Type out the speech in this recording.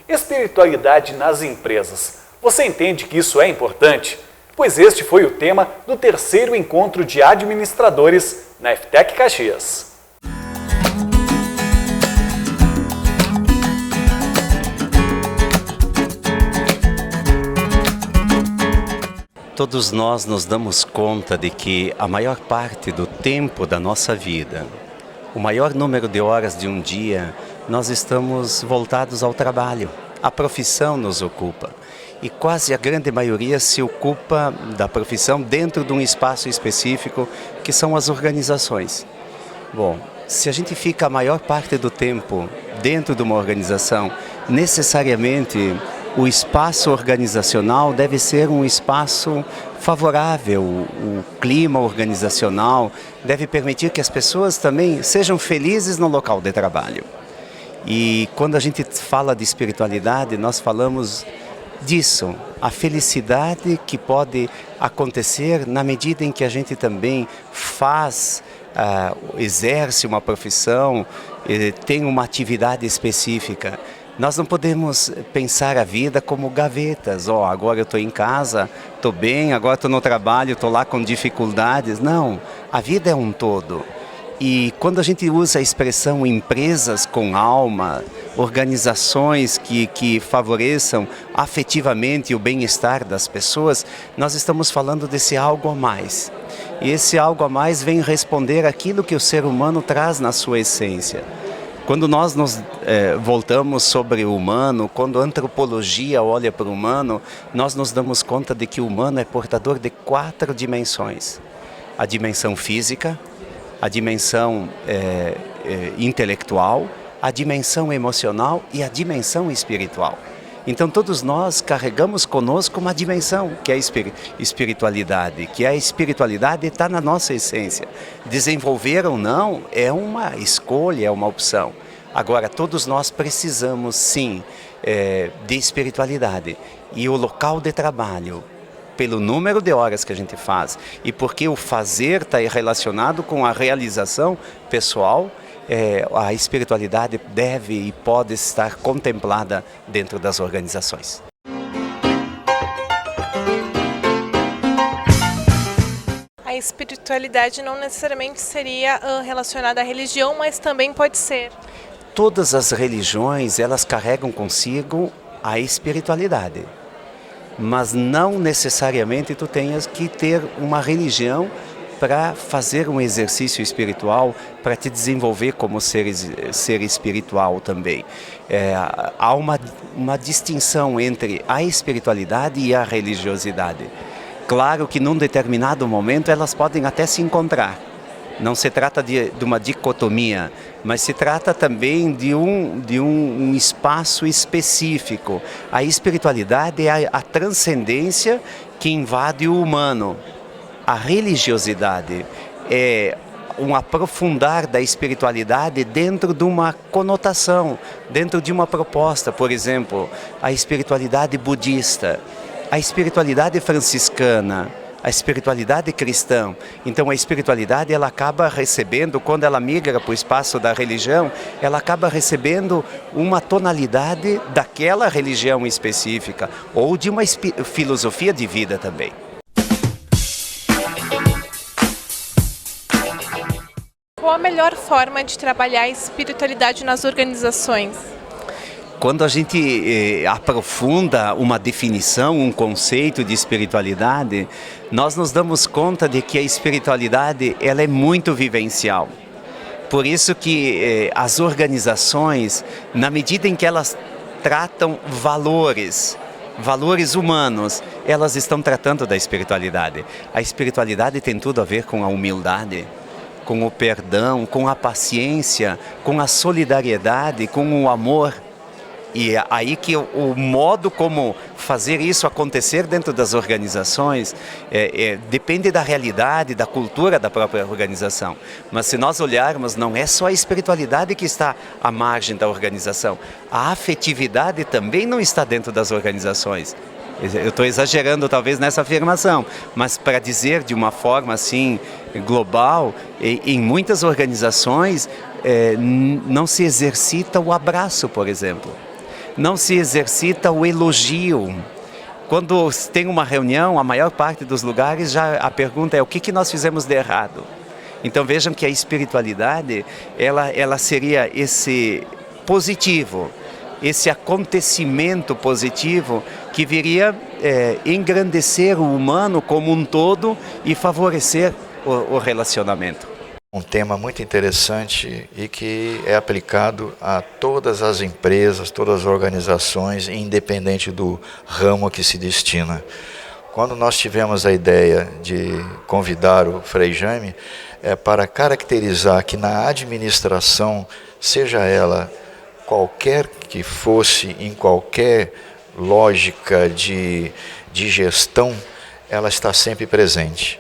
Espiritualidade nas empresas. Você entende que isso é importante? Pois este foi o tema do terceiro encontro de administradores na FTEC Caxias. Todos nós nos damos conta de que a maior parte do tempo da nossa vida, o maior número de horas de um dia, nós estamos voltados ao trabalho. A profissão nos ocupa. E quase a grande maioria se ocupa da profissão dentro de um espaço específico, que são as organizações. Bom, se a gente fica a maior parte do tempo dentro de uma organização, necessariamente o espaço organizacional deve ser um espaço favorável, o clima organizacional deve permitir que as pessoas também sejam felizes no local de trabalho. E quando a gente fala de espiritualidade, nós falamos disso, a felicidade que pode acontecer na medida em que a gente também exerce uma profissão, tem uma atividade específica. Nós não podemos pensar a vida como gavetas. Agora eu estou em casa, estou bem, agora estou no trabalho, estou lá com dificuldades. Não, a vida é um todo. E quando a gente usa a expressão empresas com alma, organizações que favoreçam afetivamente o bem-estar das pessoas, nós estamos falando desse algo a mais. E esse algo a mais vem responder aquilo que o ser humano traz na sua essência. Quando nós nos voltamos sobre o humano, quando a antropologia olha para o humano, nós nos damos conta de que o humano é portador de 4 dimensões. A dimensão física, a dimensão intelectual, a dimensão emocional e a dimensão espiritual. Então todos nós carregamos conosco uma dimensão que é a espiritualidade, que a espiritualidade está na nossa essência. Desenvolver ou não é uma escolha, é uma opção. Agora todos nós precisamos sim de espiritualidade e o local de trabalho, pelo número de horas que a gente faz e porque o fazer está relacionado com a realização pessoal, a espiritualidade deve e pode estar contemplada dentro das organizações. A espiritualidade não necessariamente seria relacionada à religião, mas também pode ser. Todas as religiões, elas carregam consigo a espiritualidade. Mas não necessariamente tu tenhas que ter uma religião para fazer um exercício espiritual, para te desenvolver como ser espiritual também. Há uma distinção entre a espiritualidade e a religiosidade. Claro que num determinado momento elas podem até se encontrar. Não se trata de uma dicotomia, mas se trata também de um espaço específico. A espiritualidade é a transcendência que invade o humano. A religiosidade é um aprofundar da espiritualidade dentro de uma conotação, dentro de uma proposta. Por exemplo, a espiritualidade budista, a espiritualidade franciscana, a espiritualidade cristã. Então a espiritualidade ela acaba recebendo, quando ela migra para o espaço da religião, ela acaba recebendo uma tonalidade daquela religião específica ou de uma filosofia de vida também. Qual a melhor forma de trabalhar a espiritualidade nas organizações? Quando a gente aprofunda uma definição, um conceito de espiritualidade, nós nos damos conta de que a espiritualidade ela é muito vivencial. Por isso que as organizações, na medida em que elas tratam valores humanos, elas estão tratando da espiritualidade. A espiritualidade tem tudo a ver com a humildade, com o perdão, com a paciência, com a solidariedade, com o amor. E é aí que o modo como fazer isso acontecer dentro das organizações depende da realidade, da cultura da própria organização. Mas se nós olharmos, não é só a espiritualidade que está à margem da organização. A afetividade também não está dentro das organizações. Eu estou exagerando talvez nessa afirmação, mas para dizer de uma forma assim global, em muitas organizações não se exercita o abraço, por exemplo. não se exercita o elogio. Quando tem uma reunião, a maior parte dos lugares, já a pergunta é o que nós fizemos de errado. Então vejam que a espiritualidade, ela seria esse positivo, esse acontecimento positivo que viria engrandecer o humano como um todo e favorecer o relacionamento. Um tema muito interessante e que é aplicado a todas as empresas, todas as organizações, independente do ramo que se destina. Quando nós tivemos a ideia de convidar o Frei Jaime, é para caracterizar que na administração, seja ela qualquer que fosse, em qualquer lógica de gestão, ela está sempre presente.